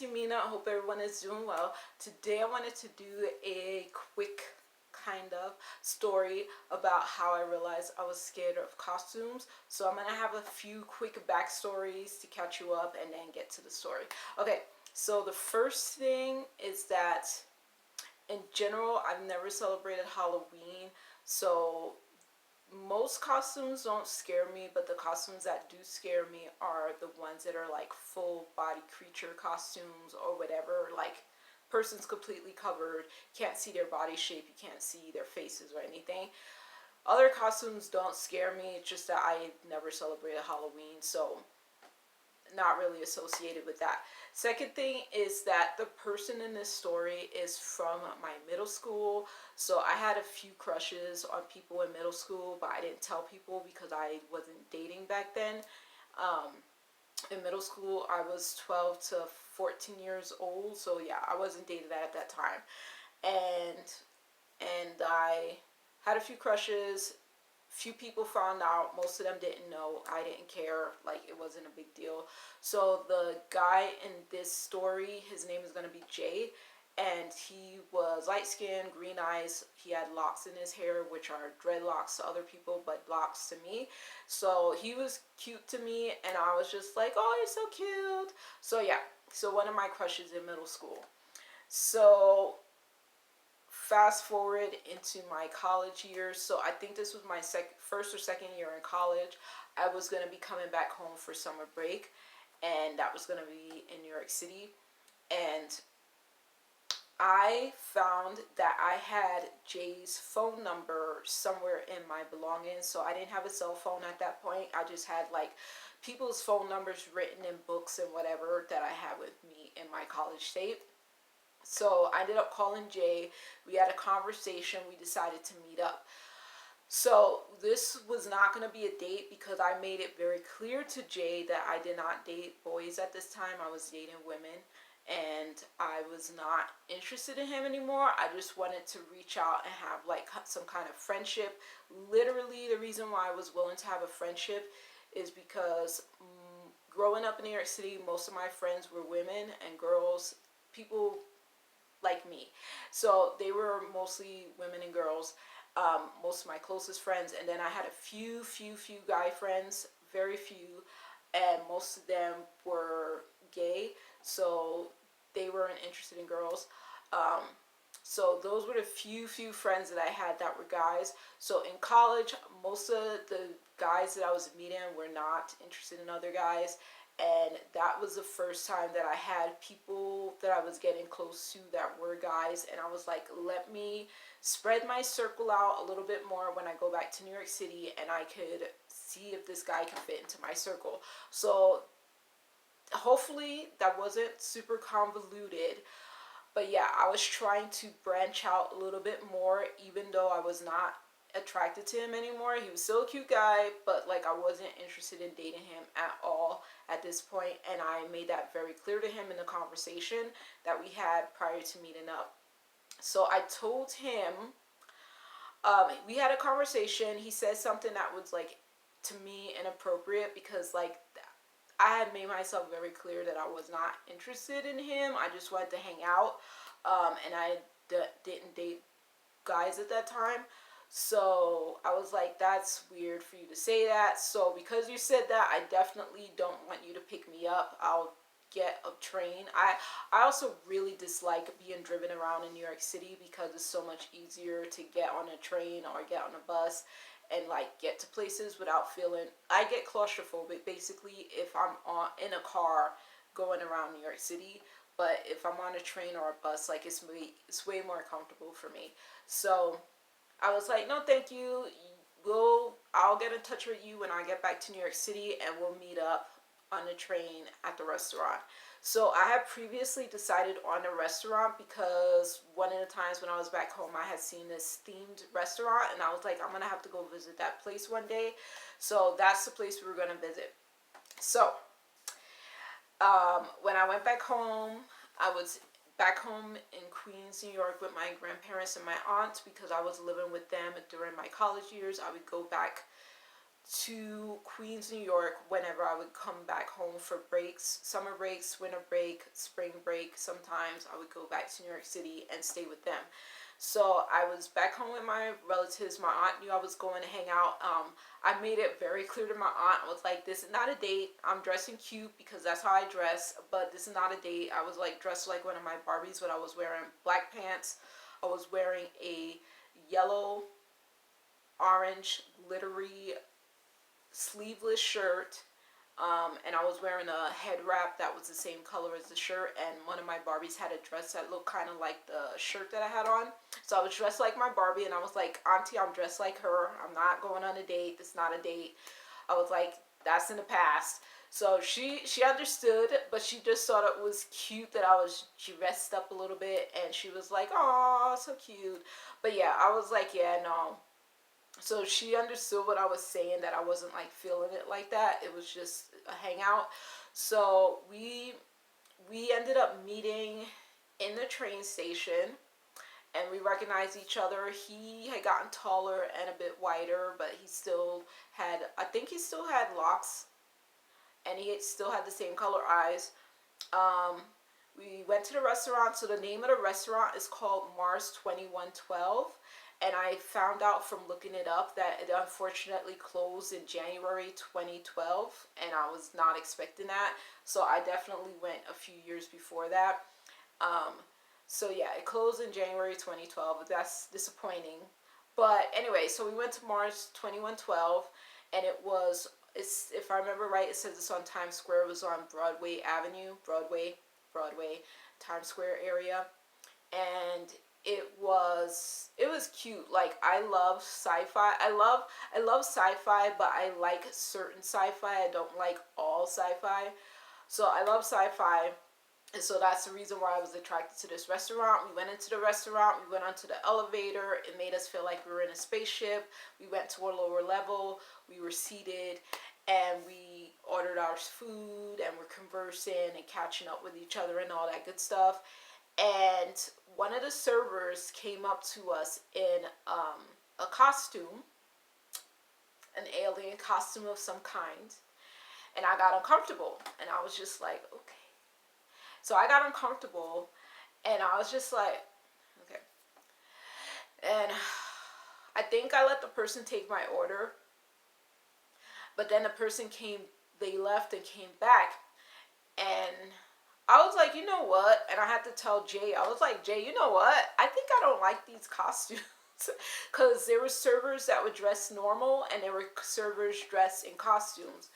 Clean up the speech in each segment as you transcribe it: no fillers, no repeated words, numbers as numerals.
it's Yamina. I hope everyone is doing well. Today I wanted to do a quick kind of story about how I realized I was scared of costumes. So I'm gonna have a few quick backstories to catch you up and then get to the story. Okay, so the first thing is that in general, I've never celebrated Halloween. So most costumes don't scare me, but the costumes that do scare me are the ones that are like full body creature costumes or whatever, like person's completely covered, can't see their body shape, you can't see their faces or anything. Other costumes don't scare me, it's just that I never celebrated Halloween, so not really associated with that. Second thing is that the person in this story is from my middle school. So I had a few crushes on people in middle school, but I didn't tell people because I wasn't dating back then. Um, in middle school, I was 12 to 14 years old. So yeah, I wasn't dated at that time. And I had a few crushes. Few people found out, most of them didn't know, I didn't care, like it wasn't a big deal. So the guy in this story, his name is going to be Jay, and he was light skinned, green eyes, he had locks in his hair, which are dreadlocks to other people but locks to me. So he was cute to me and I was just like, oh, you're so cute. So yeah, so one of my crushes in middle school. So fast forward into my college years. So I think this was my first or second year in college. I was going to be coming back home for summer break, and that was going to be in New York City. And I found that I had Jay's phone number somewhere in my belongings. So I didn't have a cell phone at that point. I just had like people's phone numbers written in books and whatever that I had with me in my college tape. So I ended up calling Jay. We had a conversation. We decided to meet up. So this was not going to be a date because I made it very clear to Jay that I did not date boys at this time. I was dating women and I was not interested in him anymore. I just wanted to reach out and have like some kind of friendship. Literally the reason why I was willing to have a friendship is because growing up in New York City, most of my friends were women and girls, people like me. So they were mostly women and girls, most of my closest friends. And then I had a few guy friends, very few, and most of them were gay. So they weren't interested in girls. Um, so those were the few friends that I had that were guys. So in college, most of the guys that I was meeting were not interested in other guys. And that was the first time that I had people that I was getting close to that were guys. And I was like, let me spread my circle out a little bit more when I go back to New York City and I could see if this guy can fit into my circle. So hopefully that wasn't super convoluted. But yeah, I was trying to branch out a little bit more, even though I was not attracted to him anymore. He was still a cute guy, but like I wasn't interested in dating him at all at this point, and I made that very clear to him in the conversation that we had prior to meeting up. So I told him, we had a conversation. He said something that was like to me inappropriate because like I had made myself very clear that I was not interested in him. I just wanted to hang out, and I didn't date guys at that time. So I was like, that's weird for you to say that. So because you said that, I definitely don't want you to pick me up. I'll get a train. I also really dislike being driven around in New York City because it's so much easier to get on a train or get on a bus and like get to places without feeling, I get claustrophobic basically if I'm in a car going around New York City. But if I'm on a train or a bus, like it's way more comfortable for me. So I was like, no, thank you. I'll get in touch with you when I get back to New York City, and we'll meet up on the train at the restaurant. So I had previously decided on a restaurant because one of the times when I was back home, I had seen this themed restaurant, and I was like, I'm gonna have to go visit that place one day. So that's the place we were gonna visit. So when I went back home, I was back home in Queens, New York with my grandparents and my aunt because I was living with them during my college years. I would go back to Queens, New York whenever I would come back home for breaks, summer breaks, winter break, spring break. Sometimes I would go back to New York City and stay with them. So I was back home with my relatives. My aunt knew I was going to hang out. I made it very clear to my aunt. I was like, this is not a date. I'm dressing cute because that's how I dress, but this is not a date. I was like dressed like one of my Barbies, but I was wearing black pants. I was wearing a yellow, orange, glittery, sleeveless shirt. And I was wearing a head wrap that was the same color as the shirt, and one of my Barbies had a dress that looked kind of like the shirt that I had on. So I was dressed like my Barbie, and I was like, Auntie, I'm dressed like her. I'm not going on a date. It's not a date. I was like, that's in the past. So she understood, but she just thought it was cute that I was dressed up a little bit, and she was like, oh, so cute. But yeah, I was like, yeah, no. So she understood what I was saying, that I wasn't like feeling it like that. It was just a hangout. So we ended up meeting in the train station, and we recognized each other. He had gotten taller and a bit whiter, but he still had, I think he still had locks, and he still had the same color eyes. We went to the restaurant. So the name of the restaurant is called Mars 2112. And I found out from looking it up that it unfortunately closed in January 2012. And I was not expecting that. So I definitely went a few years before that. So yeah, it closed in January 2012. That's disappointing. But anyway, so we went to Mars 2112. And it's, if I remember right, it says it's on Times Square. It was on Broadway Avenue. Broadway, Times Square area. And it was cute. Like, I love sci-fi. I love sci-fi, but I like certain sci-fi. I don't like all sci-fi. So I love sci-fi, and so that's the reason why I was attracted to this restaurant. We went into the restaurant, we went onto the elevator. It made us feel like we were in a spaceship. We went to a lower level. We were seated, and we ordered our food, and we're conversing and catching up with each other and all that good stuff. And one of the servers came up to us in a costume, an alien costume of some kind. And I got uncomfortable. And I was just like, okay. So I got uncomfortable. And I was just like, okay. And I think I let the person take my order. But then the person they left and came back. And I was like, you know what? And I had to tell Jay, I was like, Jay, you know what? I think I don't like these costumes. Because there were servers that would dress normal, and there were servers dressed in costumes.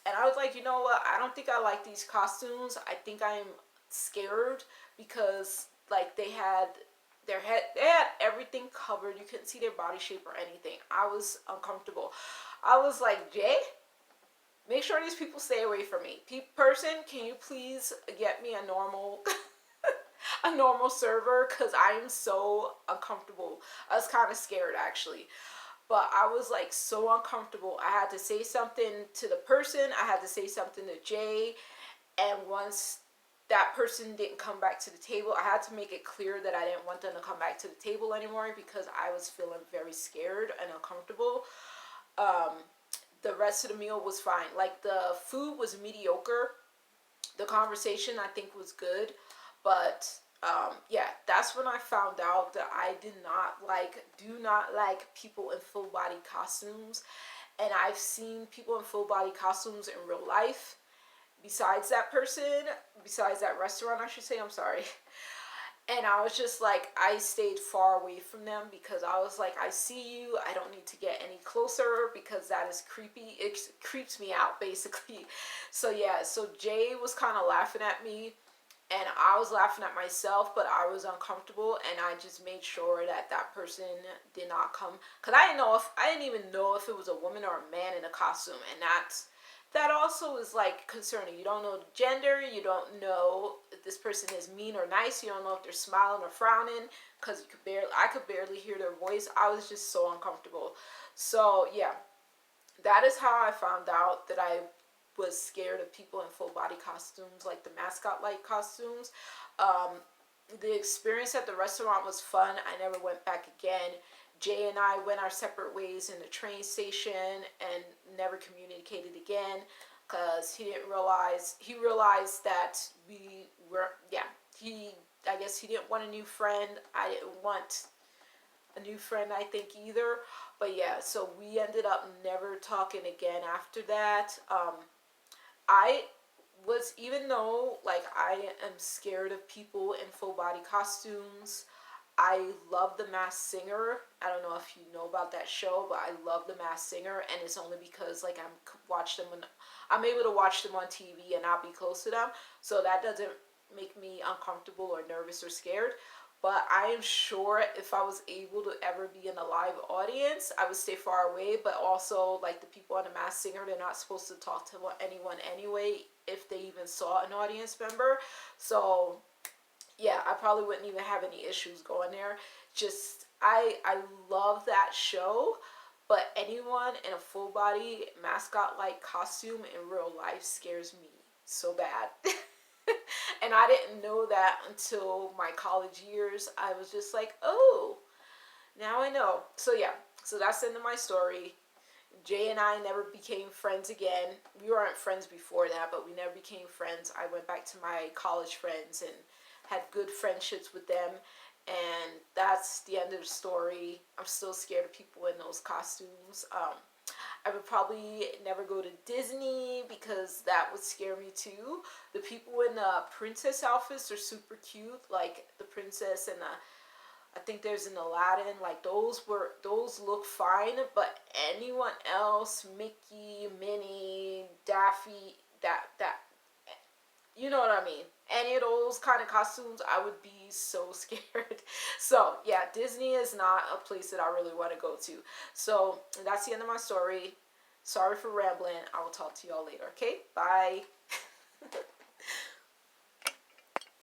And I was like, you know what? I don't think I like these costumes. I think I'm scared because, like, they had everything covered. You couldn't see their body shape or anything. I was uncomfortable. I was like, Jay, make sure these people stay away from me. Person, can you please get me a normal a normal server? Because I am so uncomfortable. I was kind of scared, actually. But I was like so uncomfortable. I had to say something to the person. I had to say something to Jay. And once that person didn't come back to the table, I had to make it clear that I didn't want them to come back to the table anymore, because I was feeling very scared and uncomfortable. The rest of the meal was fine. Like, the food was mediocre. The conversation, I think, was good. But yeah, that's when I found out that I do not like people in full body costumes. And I've seen people in full body costumes in real life. Besides that restaurant, I should say, I'm sorry. And I was just like, I stayed far away from them, because I was like, I see you. I don't need to get any closer, because that is creepy. It creeps me out, basically. So yeah, so Jay was kind of laughing at me, and I was laughing at myself, but I was uncomfortable, and I just made sure that that person did not come, because I didn't even know if it was a woman or a man in a costume, and that also is like concerning. You don't know the gender. You don't know if this person is mean or nice. You don't know if they're smiling or frowning, because I could barely hear their voice. I was just so uncomfortable. So yeah, that is how I found out that I was scared of people in full body costumes, like the Mascot-Like Costumes. The experience at the restaurant was fun. I never went back again. Jay and I went our separate ways in the train station and never communicated again because he realized that we were, yeah, I guess he didn't want a new friend. I didn't want a new friend, I think, either. But yeah, so we ended up never talking again after that. I was, even though like I am scared of people in full body costumes, I love The Masked Singer. I don't know if you know about that show, but I love The Masked Singer, and it's only because like I'm able to watch them on TV and not be close to them, so that doesn't make me uncomfortable or nervous or scared. But I am sure if I was able to ever be in a live audience, I would stay far away. But also, like the people on The Masked Singer, they're not supposed to talk to anyone anyway, if they even saw an audience member. So yeah, I probably wouldn't even have any issues going there. Just I love that show, but anyone in a full body mascot like costume in real life scares me so bad. And I didn't know that until my college years. I was just like, oh, now I know. So yeah, so that's the end of my story. Jay and I never became friends again. We weren't friends before that, but we never became friends. I went back to my college friends and had good friendships with them. And that's the end of the story. I'm still scared of people in those costumes. I would probably never go to Disney because that would scare me too. The people in the princess outfits are super cute, like the princess and the, I think there's an Aladdin. Like those look fine, but anyone else, Mickey, Minnie, Daffy, that you know what I mean. Any of those kind of costumes, I would be so scared. So yeah, Disney is not a place that I really want to go to. So that's the end of my story. Sorry for rambling. I will talk to y'all later. Okay, bye.